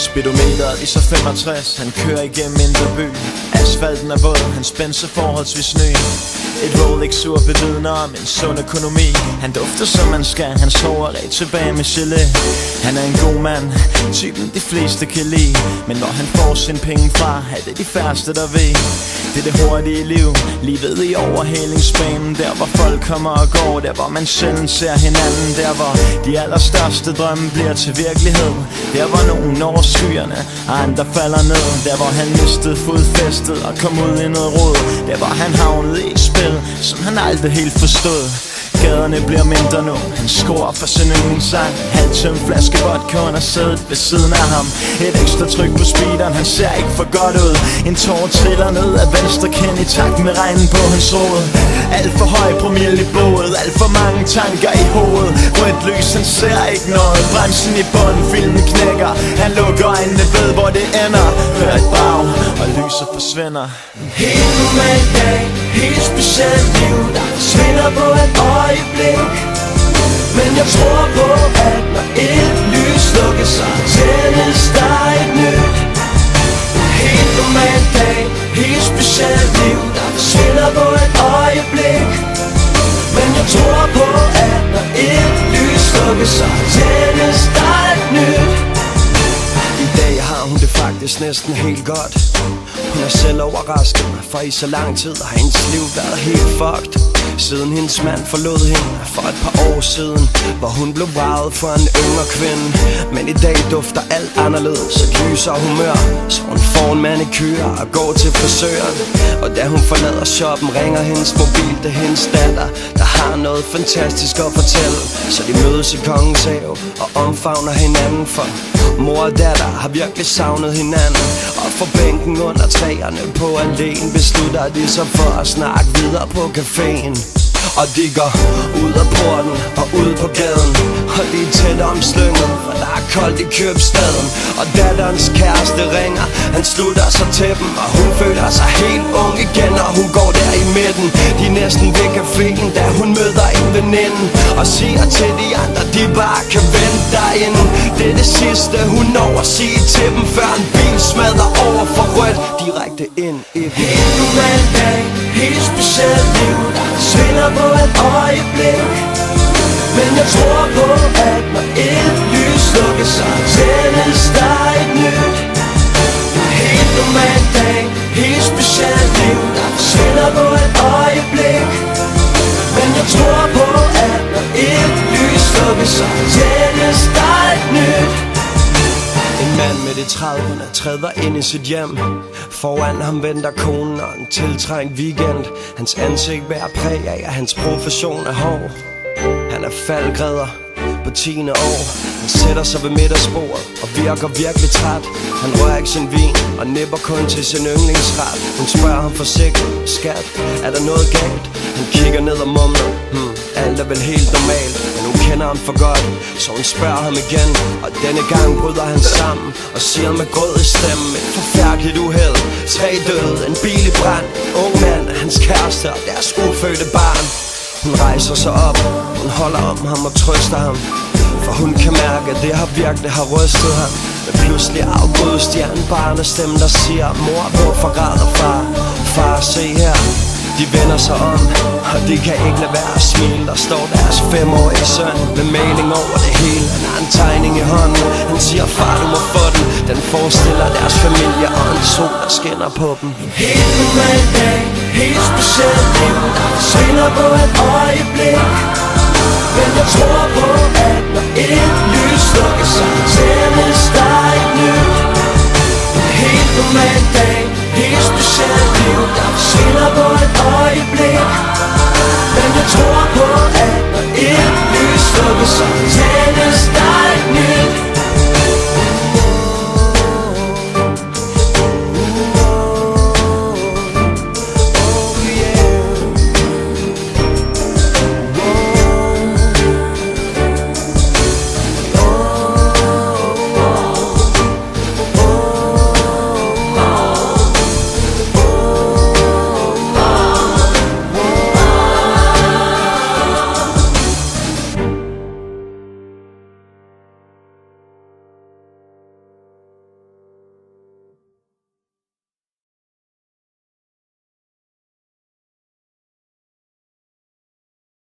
Speedometeret viser 65, han kører igennem indre by. Asfalten er våd, han spænser forholdsvis ny. Et Rolex-ur bevidner om en sund økonomi. Han dufter som man skal, han sover ret tilbage med gelé. Han er en god mand, typen de fleste kan lide. Men når han får sin penge fra, er det de færreste der ved. Det er det hurtige liv, livet i overhalingsbanen. Der hvor folk kommer og går, der hvor man sjældent ser hinanden. Der hvor de allerstørste drømme bliver til virkelighed. Der hvor nogen når skyerne, og andre falder ned. Der hvor han mistede fodfæstet og kom ud i noget rod. Der hvor han havnede i et spil, som han aldrig helt forstod. Gaderne bliver mindre nu, han scorer for sin yndlingssang. Halvtømt flaske vodka under sædet ved siden af ham. Et ekstra tryk på speederen, han ser ikke for godt ud. En tår triller ned af venstre kind i takt med regnen på hans rod. Alt for høj promille i blodet, alt for mange tanker i hovedet. Rødt lys, han ser ikke noget, bremsen i bunden, filmen knækker. Han lukker øjnene, ved hvor det ender. Hører et brag, og lyset forsvinder. Helt normal dag, helt specielt liv, der forsvinder på et øjeblik. Men jeg tror på, at når et lys slukker, så tændes der et nyt. Helt normal dag, helt specielt liv, der forsvinder på et øjeblik. Men jeg tror på, at når et lys slukker, så tændes der et nyt. I dag har hun det faktisk næsten helt godt. Hun er selv overrasket, for i så lang tid har hendes liv været helt fucked. Siden hendes mand forlod hende for et par år siden, hvor hun blev vraget for en yngre kvinde. Men i dag dufter alt anderledes, et lysere humør, så hun får en manikyre og går til frisøren. Og da hun forlader shoppen, ringer hendes mobil til hendes datter, der har noget fantastisk at fortælle. Så de mødes i Kongens Have og omfavner hinanden, for mor og datter har virkelig savnet hinanden. Og fra bænken under træerne på alene beslutter de sig for at snakke videre på caféen. Og de går ud af porten og ud på gaden, og de er tæt omslynget, for der er koldt i købstaden. Og datterens kæreste ringer, han slutter sig til dem, og hun føler sig helt ung igen, og hun går der i midten. De er næsten ved caféen, da hun møder en veninde, og siger til de andre, de bare kan vente derinde. Det er det sidste hun når at sige til dem, før en bil smadrer over for rødt direkte ind i dem. Helt normal dag, helt specielt liv, der forsvinder på et øjeblik. Men jeg tror på, at når et lys slukker, så tændes der et nyt. Helt normal dag, helt specielt liv, der forsvinder på et øjeblik. Men jeg tror på, at når et lys slukker, så tændes der et nyt. En mand midt i 30'erne træder ind i sit hjem. Foran ham venter konen og en tiltrængt weekend. Hans ansigt bærer præg af, at hans profession er hård. Han er faldgræder på 10. år. Han sætter sig ved middagsbordet og virker virkelig træt. Han rører ikke sin vin og nipper kun til sin yndlingsret. Hun spørger ham forsigtigt, skat, er der noget galt? Han kigger ned og mumler, alt er vel helt normalt. Men hun kender ham for godt, så hun spørger ham igen. Og denne gang bryder han sammen og siger med grød i stemmen: et forfærdeligt uheld, 3 døde, en bil i brand, ung mand, hans kæreste og deres ufødte barn. Hun rejser sig op, hun holder om ham og trøster ham, for hun kan mærke, at det har virkelig rystet ham. Men pludselig afbrydes de af en barnestemme, der siger: mor, hvorfor græder far? Far, se her. De vender sig om, og de kan ikke lade være at smile. Der står deres 5-årige søn med maling over det hele. Han har en tegning i hånden, han siger: far, du må få den. Den forestiller deres familie og en sol, der skinner på dem. Helt normal dag, helt specielt liv, der forsvinder på et øjeblik.